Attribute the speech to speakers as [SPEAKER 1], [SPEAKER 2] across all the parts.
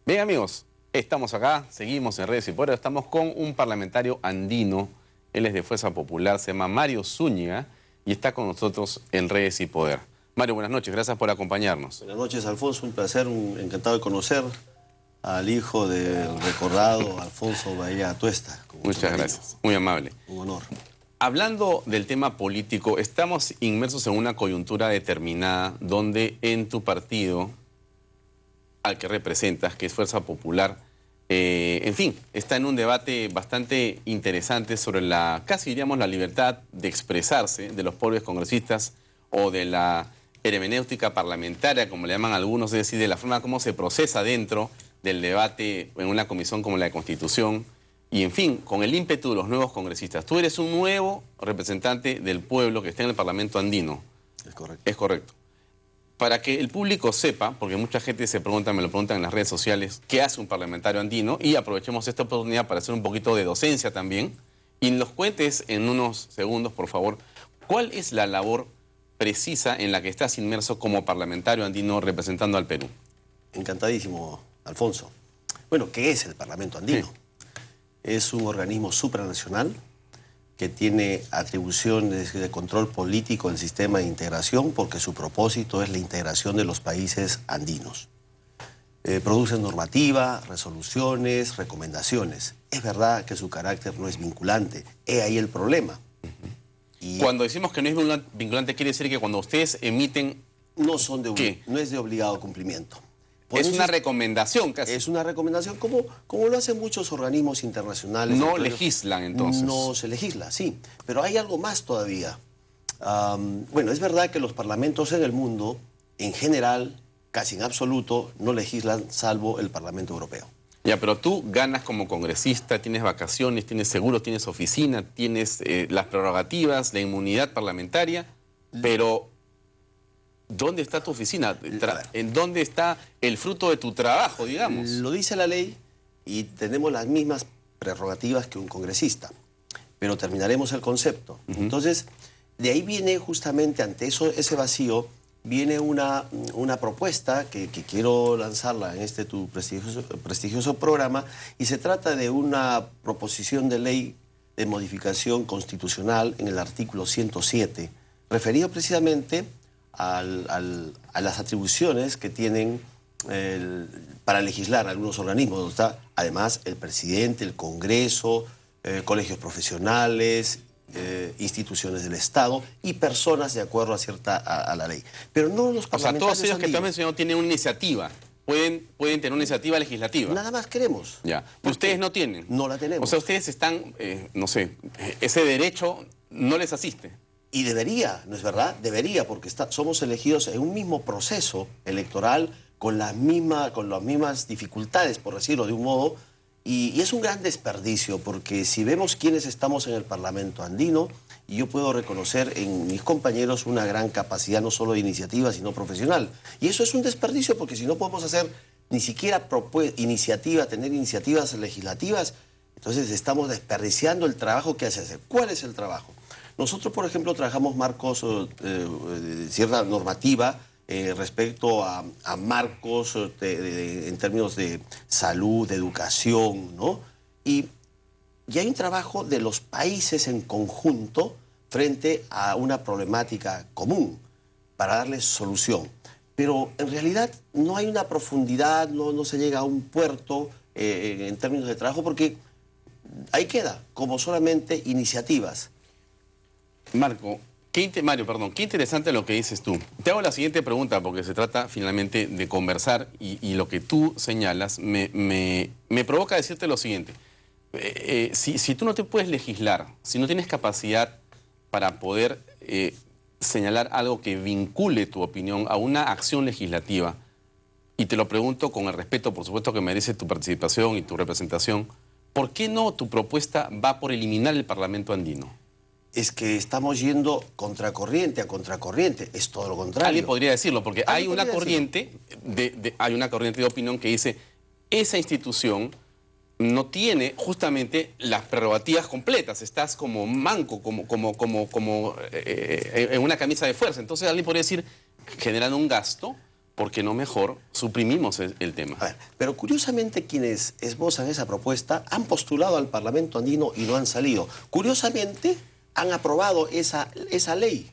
[SPEAKER 1] Bien, amigos, estamos acá, seguimos en Redes y Poder. Estamos con un parlamentario andino. Él es de Fuerza Popular, se llama Mario Zúñiga y está con nosotros en Redes y Poder. Mario, buenas noches, gracias por acompañarnos.
[SPEAKER 2] Buenas noches, Alfonso, un placer, encantado de conocer al hijo del recordado Alfonso Bahía Atuesta.
[SPEAKER 1] Muchas gracias, muy amable.
[SPEAKER 2] Un honor.
[SPEAKER 1] Hablando del tema político, estamos inmersos en una coyuntura determinada donde en tu partido, al que representas, que es Fuerza Popular, en fin, está en un debate bastante interesante sobre casi diríamos la libertad de expresarse de los propios congresistas o de la hermenéutica parlamentaria, como le llaman algunos, es decir, de la forma como se procesa dentro del debate en una comisión como la de Constitución, y en fin, con el ímpetu de los nuevos congresistas. Tú eres un nuevo representante del pueblo que está en el Parlamento andino.
[SPEAKER 2] Es correcto.
[SPEAKER 1] Es correcto. Para que el público sepa, porque mucha gente se pregunta, me lo preguntan en las redes sociales, ¿qué hace un parlamentario andino? Y aprovechemos esta oportunidad para hacer un poquito de docencia también. Y nos cuentes en unos segundos, por favor, ¿cuál es la labor precisa en la que estás inmerso como parlamentario andino representando al Perú?
[SPEAKER 2] Encantadísimo, Alfonso. Bueno, ¿qué es el Parlamento andino? Sí. Es un organismo supranacional que tiene atribuciones de control político del sistema de integración porque su propósito es la integración de los países andinos. Producen normativa, resoluciones, recomendaciones. Es verdad que su carácter no es vinculante. He ahí el problema. Y
[SPEAKER 1] cuando decimos que no es vinculante, quiere decir que cuando ustedes emiten...
[SPEAKER 2] No es de obligado cumplimiento.
[SPEAKER 1] Es una recomendación casi.
[SPEAKER 2] Es una recomendación, como lo hacen muchos organismos internacionales.
[SPEAKER 1] No legislan, entonces.
[SPEAKER 2] No se legisla, sí. Pero hay algo más todavía. Bueno, es verdad que los parlamentos en el mundo, en general, casi en absoluto, no legislan, salvo el Parlamento Europeo.
[SPEAKER 1] Ya, pero tú ganas como congresista, tienes vacaciones, tienes seguro, tienes oficina, tienes las prerrogativas, la inmunidad parlamentaria, pero... ¿dónde está tu oficina? ¿En dónde está el fruto de tu trabajo, digamos?
[SPEAKER 2] Lo dice la ley y tenemos las mismas prerrogativas que un congresista, pero terminaremos el concepto. Entonces, de ahí viene justamente ante ese vacío, viene una propuesta que quiero lanzarla en tu prestigioso programa, y se trata de una proposición de ley de modificación constitucional en el artículo 107, referido precisamente a las atribuciones que tienen para legislar algunos organismos, donde está además el presidente, el Congreso, colegios profesionales, instituciones del Estado y personas de acuerdo a la ley. Pero no los parlamentarios. O sea,
[SPEAKER 1] todos ellos que tú has mencionado tienen una iniciativa. Pueden tener una iniciativa legislativa.
[SPEAKER 2] Nada más queremos.
[SPEAKER 1] Ya. Ustedes no tienen.
[SPEAKER 2] No la tenemos.
[SPEAKER 1] O sea, ustedes están, no sé, ese derecho no les asiste.
[SPEAKER 2] Y debería, ¿no es verdad? Debería, porque somos elegidos en un mismo proceso electoral con las mismas dificultades, por decirlo de un modo, y es un gran desperdicio, porque si vemos quiénes estamos en el Parlamento andino, y yo puedo reconocer en mis compañeros una gran capacidad no solo de iniciativa, sino profesional. Y eso es un desperdicio, porque si no podemos hacer ni siquiera tener iniciativas legislativas, entonces estamos desperdiciando el trabajo que hace. ¿Cuál es el trabajo? Nosotros, por ejemplo, trabajamos marcos de cierta normativa respecto a marcos en términos de salud, de educación, ¿no? Y hay un trabajo de los países en conjunto frente a una problemática común para darles solución. Pero en realidad no hay una profundidad, no se llega a un puerto en términos de trabajo, porque ahí queda como solamente iniciativas.
[SPEAKER 1] Mario, qué interesante lo que dices tú. Te hago la siguiente pregunta porque se trata finalmente de conversar y lo que tú señalas me provoca decirte lo siguiente. Si tú no te puedes legislar, si no tienes capacidad para poder señalar algo que vincule tu opinión a una acción legislativa, y te lo pregunto con el respeto, por supuesto, que merece tu participación y tu representación, ¿por qué no tu propuesta va por eliminar el Parlamento andino?
[SPEAKER 2] Es que estamos yendo contracorriente a contracorriente, es todo lo contrario.
[SPEAKER 1] Alguien podría decirlo, porque hay una corriente de opinión que dice esa institución no tiene justamente las prerrogativas completas, estás como manco, como en una camisa de fuerza. Entonces alguien podría decir, generan un gasto ¿por qué no mejor suprimimos el tema?
[SPEAKER 2] A ver, pero curiosamente quienes esbozan esa propuesta han postulado al Parlamento andino y no han salido. Curiosamente han aprobado esa ley,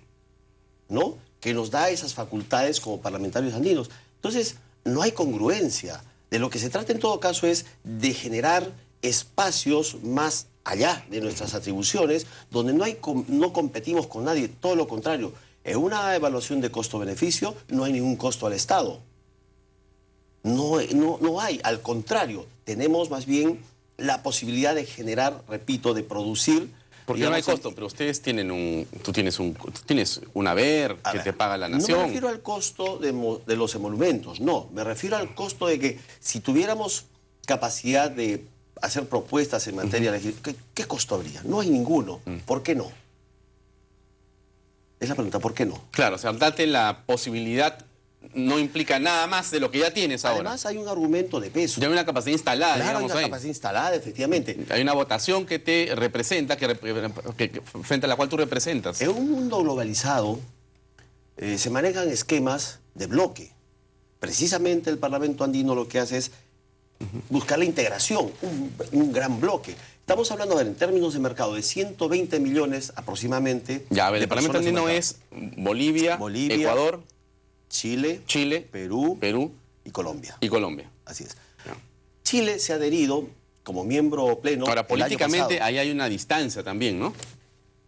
[SPEAKER 2] ¿no?, que nos da esas facultades como parlamentarios andinos. Entonces, no hay congruencia. De lo que se trata en todo caso es de generar espacios más allá de nuestras atribuciones, donde no competimos con nadie, todo lo contrario. En una evaluación de costo-beneficio no hay ningún costo al Estado. No hay, al contrario, tenemos más bien la posibilidad de generar, repito, de producir.
[SPEAKER 1] Porque no hay costo, pero ustedes tienen tú tienes un haber que te paga la nación.
[SPEAKER 2] No me refiero al costo de los emolumentos, no. Me refiero al costo de que si tuviéramos capacidad de hacer propuestas en materia legislativa, ¿qué costo habría? No hay ninguno. ¿Por qué no? Es la pregunta, ¿por qué no?
[SPEAKER 1] Claro, o sea, date la posibilidad no implica nada más de lo que ya tienes ahora.
[SPEAKER 2] Además hay un argumento de peso.
[SPEAKER 1] Ya hay una capacidad instalada,
[SPEAKER 2] claro,
[SPEAKER 1] digamos,
[SPEAKER 2] hay una capacidad instalada, efectivamente.
[SPEAKER 1] Hay una votación que te representa, frente a la cual tú representas.
[SPEAKER 2] En un mundo globalizado se manejan esquemas de bloque. Precisamente el Parlamento andino lo que hace es buscar la integración, un gran bloque. Estamos hablando, a ver, en términos de mercado, de 120 millones aproximadamente.
[SPEAKER 1] Ya, a ver, el Parlamento andino es Bolivia, Ecuador, Chile,
[SPEAKER 2] Perú y Colombia. Así es.
[SPEAKER 1] Ya.
[SPEAKER 2] Chile se ha adherido como miembro pleno.
[SPEAKER 1] Ahora, políticamente ahí hay una distancia también, ¿no?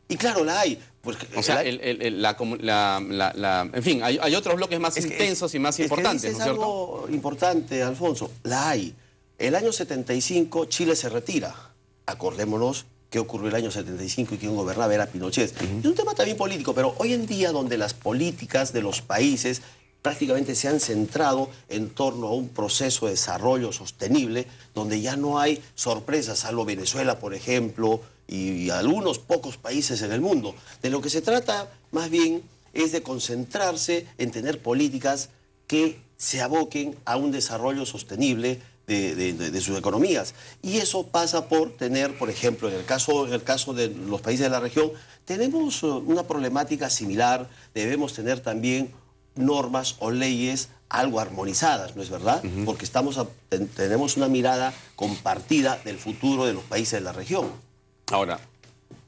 [SPEAKER 2] Y claro, la hay. Porque
[SPEAKER 1] o sea, en fin, hay otros bloques más intensos y más importantes, ¿no es cierto?
[SPEAKER 2] Algo importante, Alfonso. La hay. El año 75 Chile se retira. Acordémonos qué ocurrió el año 75 y quién gobernaba era Pinochet. Es un tema también político, pero hoy en día donde las políticas de los países prácticamente se han centrado en torno a un proceso de desarrollo sostenible, donde ya no hay sorpresas, salvo Venezuela, por ejemplo, y algunos pocos países en el mundo. De lo que se trata más bien es de concentrarse en tener políticas que se aboquen a un desarrollo sostenible de sus economías. Y eso pasa por tener, por ejemplo, en el caso de los países de la región, tenemos una problemática similar, debemos tener también normas o leyes algo armonizadas, ¿no es verdad? Porque tenemos una mirada compartida del futuro de los países de la región.
[SPEAKER 1] Ahora,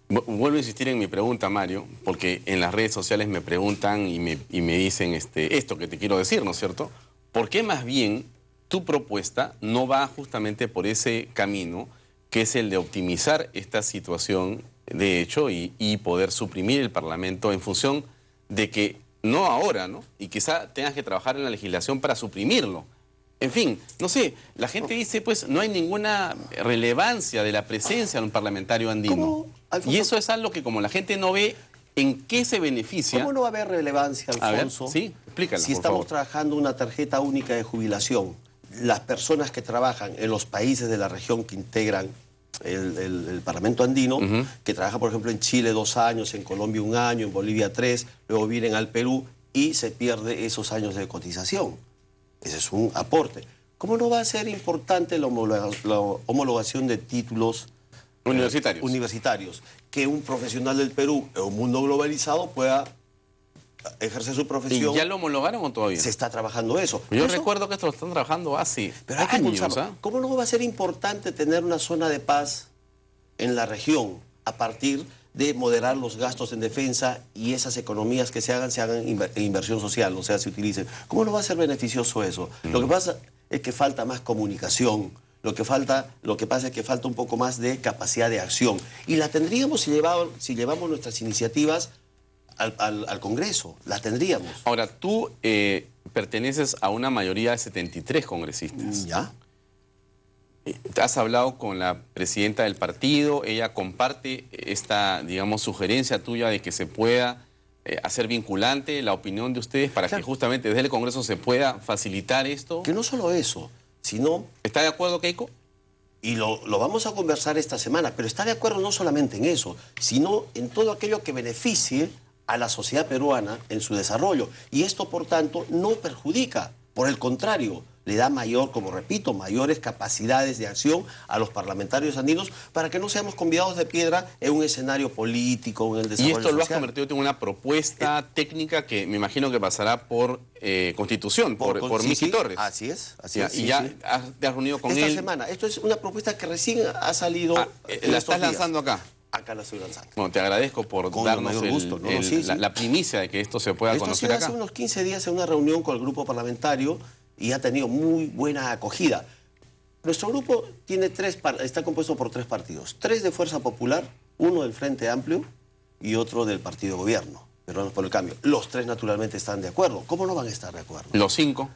[SPEAKER 1] vuelvo a insistir en mi pregunta, Mario, porque en las redes sociales me preguntan y me dicen esto que te quiero decir, ¿no es cierto? ¿Por qué más bien tu propuesta no va justamente por ese camino, que es el de optimizar esta situación de hecho y poder suprimir el Parlamento en función de que, no ahora, ¿no?, y quizá tengas que trabajar en la legislación para suprimirlo? En fin, no sé, la gente dice, pues, no hay ninguna relevancia de la presencia de un parlamentario andino. Y eso es algo que como la gente no ve en qué se beneficia...
[SPEAKER 2] ¿Cómo no va a haber relevancia, Alfonso?
[SPEAKER 1] A ver, sí, explícalo,
[SPEAKER 2] si estamos trabajando una tarjeta única de jubilación. Las personas que trabajan en los países de la región que integran el Parlamento andino, que trabajan, por ejemplo, en Chile 2 años, en Colombia 1 año, en Bolivia 3, luego vienen al Perú y se pierde esos años de cotización. Ese es un aporte. ¿Cómo no va a ser importante la homologación de títulos universitarios? Que un profesional del Perú, en un mundo globalizado, pueda ejercer su profesión.
[SPEAKER 1] ¿Y ya lo homologaron o todavía?
[SPEAKER 2] Se está trabajando eso.
[SPEAKER 1] Yo recuerdo que esto lo están trabajando hace años.
[SPEAKER 2] ¿Cómo no va a ser importante tener una zona de paz en la región a partir de moderar los gastos en defensa y esas economías que se hagan en inversión social, o sea, se utilicen? ¿Cómo no va a ser beneficioso eso? Lo que pasa es que falta más comunicación. Lo que pasa es que falta un poco más de capacidad de acción. Y la tendríamos si llevamos nuestras iniciativas al Congreso, la tendríamos.
[SPEAKER 1] Ahora, tú perteneces a una mayoría de 73 congresistas.
[SPEAKER 2] ¿Ya?
[SPEAKER 1] ¿Has hablado con la presidenta del partido? ¿Ella comparte esta, digamos, sugerencia tuya de que se pueda hacer vinculante la opinión de ustedes para que justamente desde el Congreso se pueda facilitar esto?
[SPEAKER 2] Que no solo eso, sino...
[SPEAKER 1] ¿Está de acuerdo, Keiko?
[SPEAKER 2] Y lo vamos a conversar esta semana, pero está de acuerdo no solamente en eso, sino en todo aquello que beneficie a la sociedad peruana en su desarrollo. Y esto, por tanto, no perjudica Por el contrario, le da mayor, como repito, mayores capacidades de acción a los parlamentarios andinos para que no seamos convidados de piedra en un escenario político, en el desarrollo
[SPEAKER 1] Y esto lo has
[SPEAKER 2] social.
[SPEAKER 1] convertido en una propuesta técnica que me imagino que pasará por Constitución, por
[SPEAKER 2] Sí,
[SPEAKER 1] Miki
[SPEAKER 2] sí,
[SPEAKER 1] Torres.
[SPEAKER 2] así es.
[SPEAKER 1] Ya,
[SPEAKER 2] Sí,
[SPEAKER 1] y ya
[SPEAKER 2] sí.
[SPEAKER 1] te has reunido con
[SPEAKER 2] Esta
[SPEAKER 1] él.
[SPEAKER 2] semana. Esto es una propuesta que recién ha salido.
[SPEAKER 1] ¿La
[SPEAKER 2] estos
[SPEAKER 1] estás
[SPEAKER 2] días.
[SPEAKER 1] lanzando acá?
[SPEAKER 2] Acá la estoy lanzando.
[SPEAKER 1] Bueno, te agradezco por
[SPEAKER 2] Con
[SPEAKER 1] darnos
[SPEAKER 2] el mayor gusto, ¿no? Sí, sí.
[SPEAKER 1] la primicia de que esto se pueda
[SPEAKER 2] Esto ha
[SPEAKER 1] conocer
[SPEAKER 2] sido
[SPEAKER 1] acá.
[SPEAKER 2] hace unos 15 días en una reunión con el grupo parlamentario y ha tenido muy buena acogida. Nuestro grupo tiene está compuesto por 3 partidos. 3 de Fuerza Popular, 1 del Frente Amplio y otro del Partido Gobierno. Peruanos por el Cambio. Los 3 naturalmente están de acuerdo. ¿Cómo no van a estar de acuerdo?
[SPEAKER 1] Los 5.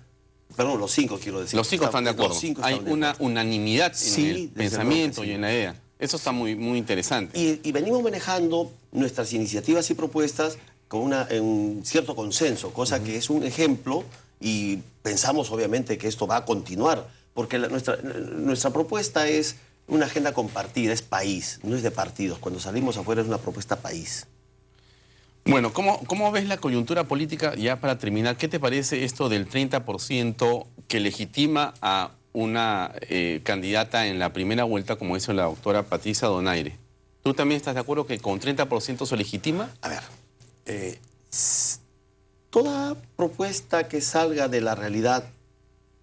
[SPEAKER 2] Perdón, los 5 quiero decir.
[SPEAKER 1] Los 5 están de acuerdo.
[SPEAKER 2] Los 5
[SPEAKER 1] Hay
[SPEAKER 2] están de
[SPEAKER 1] una
[SPEAKER 2] acuerdo.
[SPEAKER 1] unanimidad
[SPEAKER 2] Sí,
[SPEAKER 1] en el
[SPEAKER 2] desde
[SPEAKER 1] pensamiento
[SPEAKER 2] luego que sí.
[SPEAKER 1] y en la idea. Eso está muy, muy interesante.
[SPEAKER 2] Y venimos manejando nuestras iniciativas y propuestas con en cierto consenso, cosa que es un ejemplo y pensamos obviamente que esto va a continuar, porque nuestra propuesta es una agenda compartida, es país, no es de partidos. Cuando salimos afuera es una propuesta país.
[SPEAKER 1] Bueno, ¿cómo ves la coyuntura política? Ya para terminar, ¿qué te parece esto del 30% que legitima a una candidata en la primera vuelta, como hizo la doctora Patricia Donaire? ¿Tú también estás de acuerdo que con 30% se legitima?
[SPEAKER 2] A ver, toda propuesta que salga de la realidad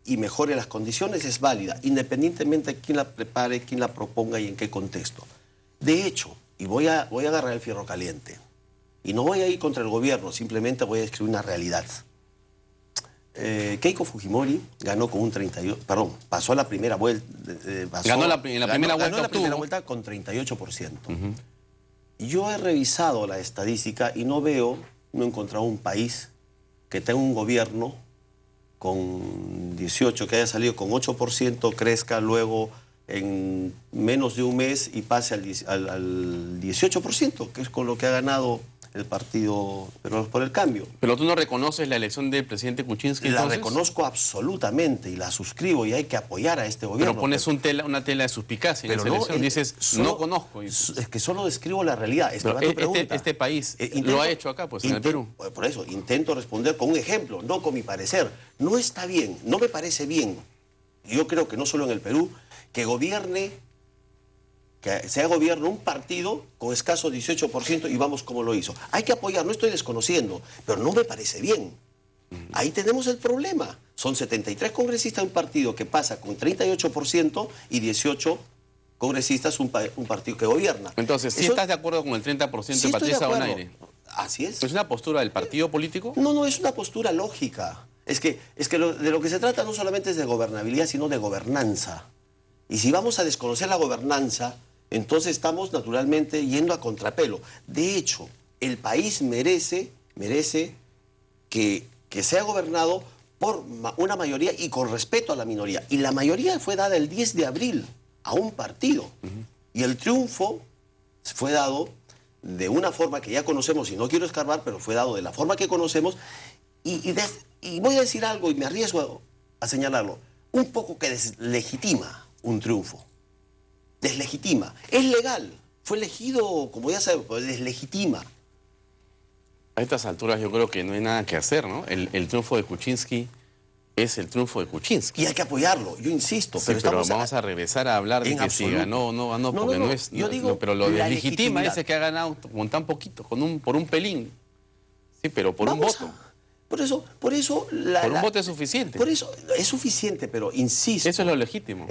[SPEAKER 2] y mejore las condiciones es válida, independientemente de quién la prepare, quién la proponga y en qué contexto. De hecho, y voy a agarrar el fierro caliente, y no voy a ir contra el gobierno, simplemente voy a describir una realidad. Keiko Fujimori ganó con un 38%, perdón, pasó a la primera vuelta.
[SPEAKER 1] Ganó en la primera vuelta,
[SPEAKER 2] ganó la primera
[SPEAKER 1] obtuvo.
[SPEAKER 2] vuelta con 38%. Yo he revisado la estadística y no he encontrado un país que tenga un gobierno con 18, que haya salido con 8%, crezca luego en menos de un mes y pase al 18%, que es con lo que ha ganado el Partido Peruanos por el Cambio.
[SPEAKER 1] Pero tú no reconoces la elección del presidente Kuczynski,
[SPEAKER 2] La
[SPEAKER 1] entonces.
[SPEAKER 2] reconozco absolutamente y la suscribo y hay que apoyar a este gobierno.
[SPEAKER 1] Pero pones una tela de suspicacia en
[SPEAKER 2] Pero
[SPEAKER 1] esa elección. Dices, no conozco.
[SPEAKER 2] Es que solo describo la realidad. Es que va tu pregunta.
[SPEAKER 1] Este país lo ha hecho acá, pues, en el Perú.
[SPEAKER 2] Por eso, intento responder con un ejemplo, no con mi parecer. No está bien, no me parece bien. Yo creo que no solo en el Perú, que sea gobierno un partido con escaso 18% y vamos como lo hizo. Hay que apoyar, no estoy desconociendo, pero no me parece bien. Ahí tenemos el problema. Son 73 congresistas de un partido que pasa con 38% y 18 congresistas un partido que gobierna.
[SPEAKER 1] Entonces, ¿sí estás de acuerdo con el 30%
[SPEAKER 2] Sí
[SPEAKER 1] de Patricia
[SPEAKER 2] estoy de acuerdo.
[SPEAKER 1] Donaire?
[SPEAKER 2] Así es.
[SPEAKER 1] ¿Es una postura del partido político?
[SPEAKER 2] No, es una postura lógica. Es que de lo que se trata no solamente es de gobernabilidad, sino de gobernanza. Y si vamos a desconocer la gobernanza, entonces estamos naturalmente yendo a contrapelo. De hecho, el país merece que sea gobernado por una mayoría y con respeto a la minoría. Y la mayoría fue dada el 10 de abril a un partido. Y el triunfo fue dado de una forma que ya conocemos, y no quiero escarbar, pero fue dado de la forma que conocemos. Y voy a decir algo, y me arriesgo a señalarlo, un poco que deslegitima un triunfo. Deslegitima. Es legal. Fue elegido, como ya sabemos, pero deslegitima.
[SPEAKER 1] A estas alturas yo creo que no hay nada que hacer, ¿no? El triunfo de Kuczynski es el triunfo de Kuczynski.
[SPEAKER 2] Y hay que apoyarlo, yo insisto.
[SPEAKER 1] Sí, pero vamos a regresar a hablar de que si ganó o no ganó, porque no es...
[SPEAKER 2] Yo digo,
[SPEAKER 1] pero lo
[SPEAKER 2] la
[SPEAKER 1] deslegitima
[SPEAKER 2] legitimidad.
[SPEAKER 1] ese que ha ganado con tan poquito, por un pelín. Sí, pero por un voto.
[SPEAKER 2] Por eso
[SPEAKER 1] por un voto es suficiente.
[SPEAKER 2] Por eso es suficiente, pero insisto.
[SPEAKER 1] Eso es lo legítimo.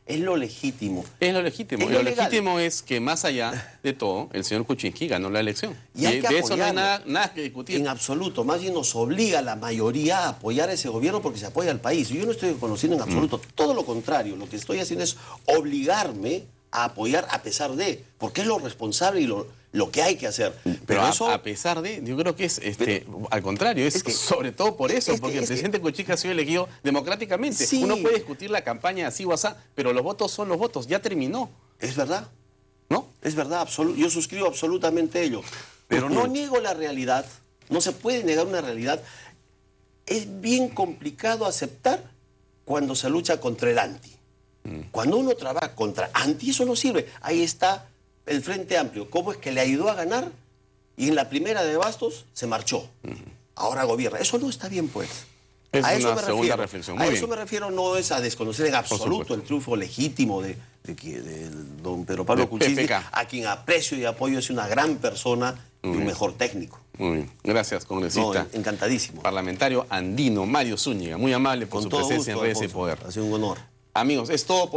[SPEAKER 2] Es lo legítimo.
[SPEAKER 1] Es lo legítimo.
[SPEAKER 2] Es
[SPEAKER 1] Y lo
[SPEAKER 2] legal.
[SPEAKER 1] legítimo es que más allá de todo, el señor Kuczynski ganó la elección.
[SPEAKER 2] Y hay que
[SPEAKER 1] de eso no hay
[SPEAKER 2] apoyarlo.
[SPEAKER 1] nada que discutir.
[SPEAKER 2] En absoluto. Más bien nos obliga a la mayoría a apoyar a ese gobierno porque se apoya al país. Yo no estoy conociendo en absoluto. Todo lo contrario. Lo que estoy haciendo es obligarme a apoyar a pesar de. Porque es lo responsable y lo que hay que hacer.
[SPEAKER 1] Pero
[SPEAKER 2] eso,
[SPEAKER 1] a pesar de, yo creo que es al contrario, es que, sobre todo por eso, porque el presidente Kuczynski ha sido elegido democráticamente.
[SPEAKER 2] Sí.
[SPEAKER 1] Uno puede discutir la campaña así o así, pero los votos son los votos, ya terminó,
[SPEAKER 2] es verdad.
[SPEAKER 1] ¿no?
[SPEAKER 2] Es verdad, yo suscribo absolutamente ello. Pero no niego la realidad, no se puede negar una realidad. Es bien complicado aceptar cuando se lucha contra el anti. Cuando uno trabaja contra anti, eso no sirve. Ahí está el Frente Amplio. ¿Cómo es que le ayudó a ganar? Y en la primera de Bastos se marchó. Ahora gobierna. Eso no está bien, pues.
[SPEAKER 1] Es
[SPEAKER 2] a eso
[SPEAKER 1] una
[SPEAKER 2] me
[SPEAKER 1] segunda
[SPEAKER 2] refiero.
[SPEAKER 1] reflexión. Muy
[SPEAKER 2] A
[SPEAKER 1] bien.
[SPEAKER 2] eso me refiero, no es a desconocer en absoluto
[SPEAKER 1] supuesto.
[SPEAKER 2] el triunfo legítimo de don Pedro Pablo
[SPEAKER 1] De
[SPEAKER 2] Kuczynski,
[SPEAKER 1] PPK.
[SPEAKER 2] a quien aprecio y apoyo, es una gran persona y un
[SPEAKER 1] bien.
[SPEAKER 2] mejor técnico.
[SPEAKER 1] Muy bien. Gracias,
[SPEAKER 2] No,
[SPEAKER 1] congresista.
[SPEAKER 2] encantadísimo.
[SPEAKER 1] Parlamentario andino Mario Zúñiga. Muy amable por
[SPEAKER 2] Con
[SPEAKER 1] su
[SPEAKER 2] todo
[SPEAKER 1] presencia
[SPEAKER 2] gusto,
[SPEAKER 1] en Redes de
[SPEAKER 2] Alfonso.
[SPEAKER 1] Poder.
[SPEAKER 2] Ha sido un honor.
[SPEAKER 1] Amigos, es todo por